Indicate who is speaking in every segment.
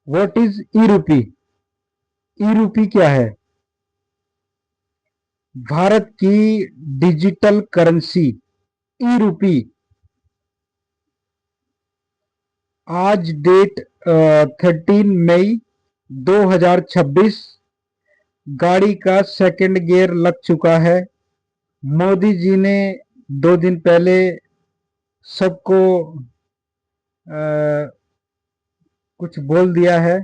Speaker 1: What is ई रूपी? ई रूपी क्या है? भारत की डिजिटल करेंसी ई रूपी। आज डेट 13 मई 2026। गाड़ी का सेकंड गियर लग चुका है। मोदी जी ने 2 दिन पहले सबको अ, कुछ बोल दिया है,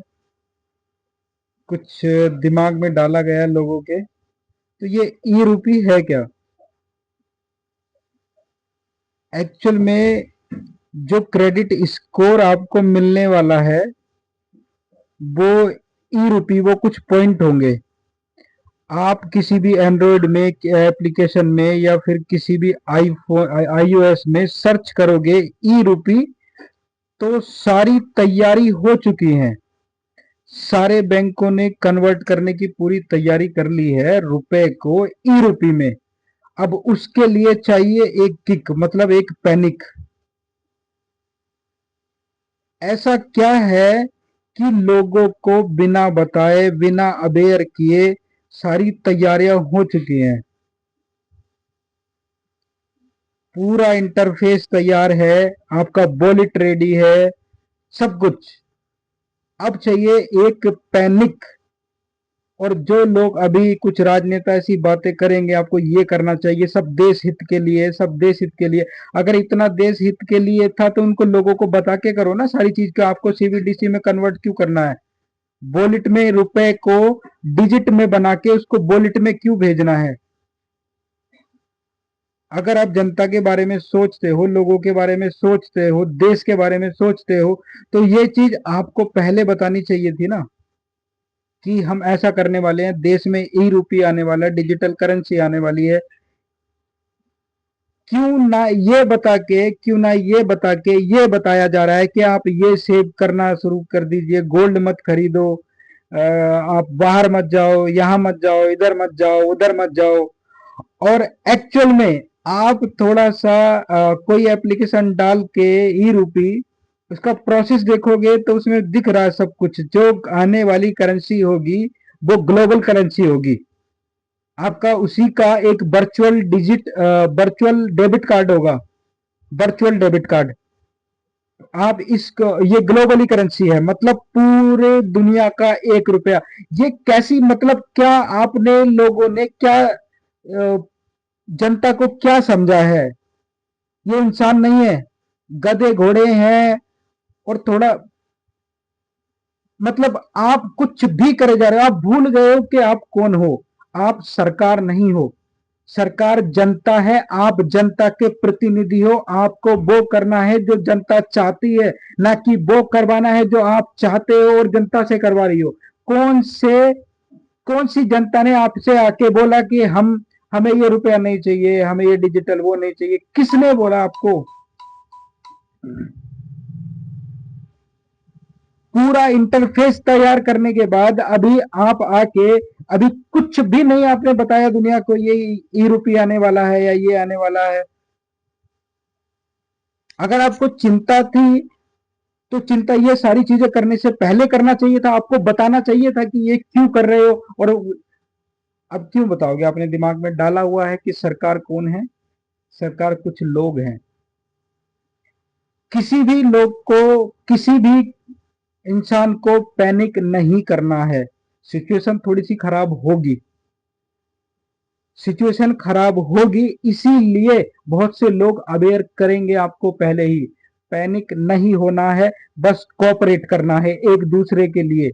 Speaker 1: कुछ दिमाग में डाला गया है लोगों के। तो ये ई रूपी है क्या? एक्चुअल में जो क्रेडिट स्कोर आपको मिलने वाला है वो ई रूपी, वो कुछ पॉइंट होंगे। आप किसी भी एंड्रॉयड में एप्लीकेशन में या फिर किसी भी आईफोन आईओएस में सर्च करोगे ई रूपी, तो सारी तैयारी हो चुकी है। सारे बैंकों ने कन्वर्ट करने की पूरी तैयारी कर ली है रुपए को ई रूपी में। अब उसके लिए चाहिए एक किक, मतलब एक पैनिक। ऐसा क्या है कि लोगों को बिना बताए, बिना अवेयर किए सारी तैयारियां हो चुकी हैं। पूरा इंटरफेस तैयार है, आपका वॉलेट रेडी है, सब कुछ। अब चाहिए एक पैनिक। और जो लोग अभी कुछ राजनेता ऐसी बातें करेंगे, आपको ये करना चाहिए, सब देश हित के लिए, सब देश हित के लिए। अगर इतना देश हित के लिए था तो उनको लोगों को बता के करो ना सारी चीज को। आपको सीबीडीसी में कन्वर्ट क्यों करना है? वॉलेट में रुपए को डिजिट में बना के उसको वॉलेट में क्यों भेजना है? अगर आप जनता के बारे में सोचते हो, लोगों के बारे में सोचते हो, देश के बारे में सोचते हो, तो ये चीज आपको पहले बतानी चाहिए थी ना, कि हम ऐसा करने वाले हैं, देश में ई रूपी आने वाला है, डिजिटल करेंसी आने वाली है। क्यों ना ये बता के ये बताया जा रहा है कि आप ये सेव करना शुरू कर दीजिए, गोल्ड मत खरीदो, आप बाहर मत जाओ, यहाँ मत जाओ, इधर मत जाओ, उधर मत जाओ। और एक्चुअल में आप थोड़ा सा कोई एप्लीकेशन डाल के ई रूपी उसका प्रोसेस देखोगे तो उसमें दिख रहा है सब कुछ। जो आने वाली करेंसी होगी वो ग्लोबल करेंसी होगी। आपका उसी का एक वर्चुअल डेबिट कार्ड होगा। Virtual debit card. आप इसको, ये ग्लोबली करेंसी है, मतलब पूरे दुनिया का 1 रुपया। ये कैसी, मतलब क्या आपने लोगों ने क्या जनता को क्या समझा है? ये इंसान नहीं है, गधे घोड़े हैं। और थोड़ा, मतलब आप कुछ भी करे जा रहे हो, आप भूल गए हो कि आप कौन हो। आप सरकार नहीं हो, सरकार जनता है। आप जनता के प्रतिनिधि हो। आपको वो करना है जो जनता चाहती है, ना कि वो करवाना है जो आप चाहते हो और जनता से करवा रही हो। कौन से कौन सी जनता ने आपसे आके बोला कि हम हमें ये रुपया नहीं चाहिए, हमें ये डिजिटल वो नहीं चाहिए? किसने बोला आपको? पूरा इंटरफेस तैयार करने के बाद अभी आप आके, अभी कुछ भी नहीं आपने बताया दुनिया को, ये ई रूपी आने वाला है या ये आने वाला है। अगर आपको चिंता थी तो चिंता ये सारी चीजें करने से पहले करना चाहिए था। आपको बताना चाहिए था कि ये क्यों कर रहे हो। और अब क्यों बताओगे? आपने दिमाग में डाला हुआ है कि सरकार कौन है। सरकार कुछ लोग हैं। किसी भी लोग को, किसी भी इंसान को पैनिक नहीं करना है। सिचुएशन थोड़ी सी खराब होगी, सिचुएशन खराब होगी, इसीलिए बहुत से लोग अवेयर करेंगे आपको पहले ही। पैनिक नहीं होना है, बस कोऑपरेट करना है एक दूसरे के लिए,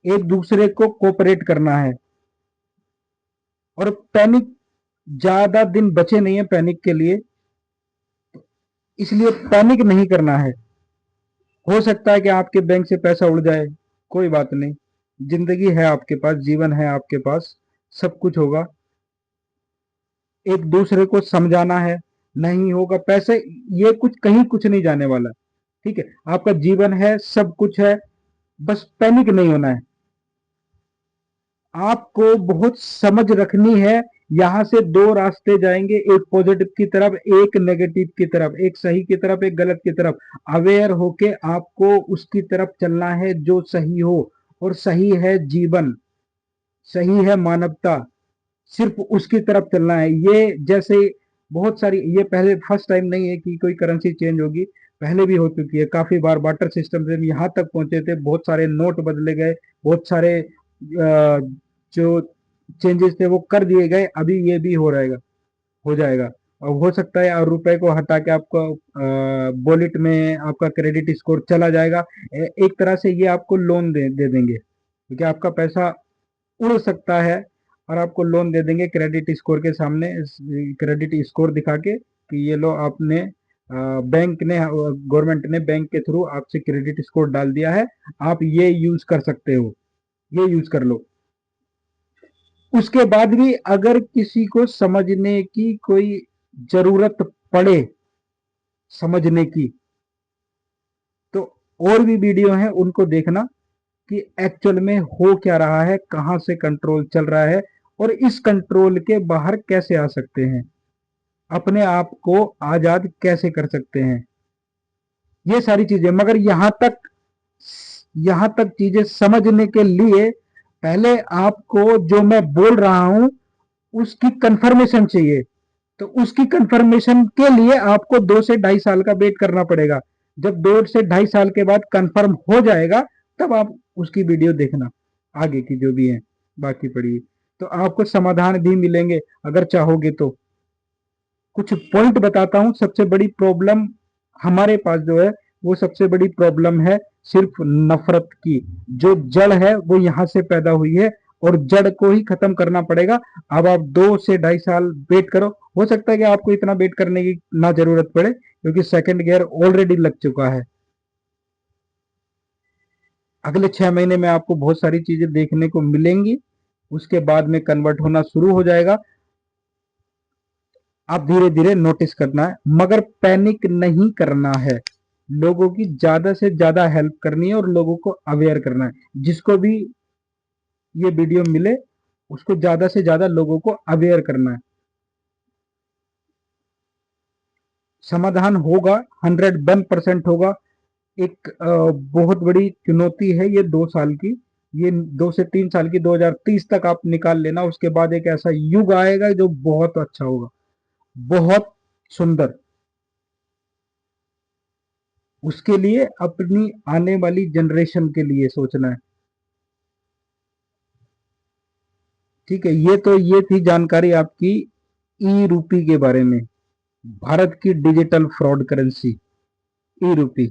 Speaker 1: एक दूसरे को कोऑपरेट करना है। और पैनिक, ज्यादा दिन बचे नहीं है पैनिक के लिए, इसलिए पैनिक नहीं करना है। हो सकता है कि आपके बैंक से पैसा उड़ जाए, कोई बात नहीं। जिंदगी है आपके पास, जीवन है आपके पास, सब कुछ होगा। एक दूसरे को समझाना है। नहीं होगा पैसे, ये कुछ कहीं कुछ नहीं जाने वाला। ठीक है, आपका जीवन है, सब कुछ है, बस पैनिक नहीं होना है। आपको बहुत समझ रखनी है यहाँ से दो रास्ते जाएंगे, एक पॉजिटिव की तरफ, एक नेगेटिव की तरफ, एक सही की तरफ, एक गलत की तरफ। अवेयर होके आपको उसकी तरफ चलना है जो सही हो, और सही है जीवन, सही है मानवता, सिर्फ उसकी तरफ चलना है। ये जैसे बहुत सारी, ये पहले फर्स्ट टाइम नहीं है कि कोई करेंसी चेंज होगी, पहले भी हो चुकी है काफी बार। वाटर सिस्टम से यहाँ तक पहुंचे थे, बहुत सारे नोट बदले गए, बहुत सारे जो चेंजेस थे वो कर दिए गए। अभी ये भी हो जाएगा। और हो सकता है और रुपए को हटा के आपको वॉलेट में आपका क्रेडिट स्कोर चला जाएगा। एक तरह से ये आपको लोन दे देंगे, क्योंकि आपका पैसा उड़ सकता है, और आपको लोन दे देंगे क्रेडिट स्कोर के सामने, क्रेडिट स्कोर दिखा के कि ये लो आपने बैंक ने, गवर्नमेंट ने बैंक के थ्रू आपसे क्रेडिट स्कोर डाल दिया है, आप ये यूज कर सकते हो, ये यूज कर लो। उसके बाद भी अगर किसी को समझने की कोई जरूरत पड़े, समझने की, तो और भी वीडियो हैं उनको देखना कि एक्चुअल में हो क्या रहा है, कहां से कंट्रोल चल रहा है, और इस कंट्रोल के बाहर कैसे आ सकते हैं, अपने आप को आजाद कैसे कर सकते हैं, ये सारी चीजें। मगर यहां तक चीजें समझने के लिए पहले आपको जो मैं बोल रहा हूं उसकी कंफर्मेशन चाहिए। तो उसकी कंफर्मेशन के लिए आपको 2 से 2.5 साल का वेट करना पड़ेगा। जब 2 से 2.5 साल के बाद कंफर्म हो जाएगा, तब आप उसकी वीडियो देखना, आगे की जो भी है बाकी पड़ी, तो आपको समाधान भी मिलेंगे अगर चाहोगे तो। कुछ पॉइंट बताता हूं। सबसे बड़ी प्रॉब्लम हमारे पास जो है, वो सबसे बड़ी प्रॉब्लम है सिर्फ नफरत की। जो जड़ है वो यहां से पैदा हुई है, और जड़ को ही खत्म करना पड़ेगा। अब आप 2 से 2.5 साल वेट करो। हो सकता है कि आपको इतना वेट करने की ना जरूरत पड़े, क्योंकि सेकंड गियर ऑलरेडी लग चुका है। अगले 6 महीने में आपको बहुत सारी चीजें देखने को मिलेंगी, उसके बाद में कन्वर्ट होना शुरू हो जाएगा। आप धीरे धीरे नोटिस करना है, मगर पैनिक नहीं करना है। लोगों की ज्यादा से ज्यादा हेल्प करनी है, और लोगों को अवेयर करना है। जिसको भी ये वीडियो मिले उसको ज्यादा से ज्यादा लोगों को अवेयर करना है। समाधान होगा, 101% होगा। एक बहुत बड़ी चुनौती है ये 2 साल की, ये 2 से 3 साल की, 2030 तक आप निकाल लेना। उसके बाद एक ऐसा युग आएगा जो बहुत अच्छा होगा, बहुत सुंदर। उसके लिए अपनी आने वाली जनरेशन के लिए सोचना है। ठीक है, ये थी जानकारी आपकी ई रूपी के बारे में, भारत की डिजिटल फ्रॉड करेंसी ई रूपी।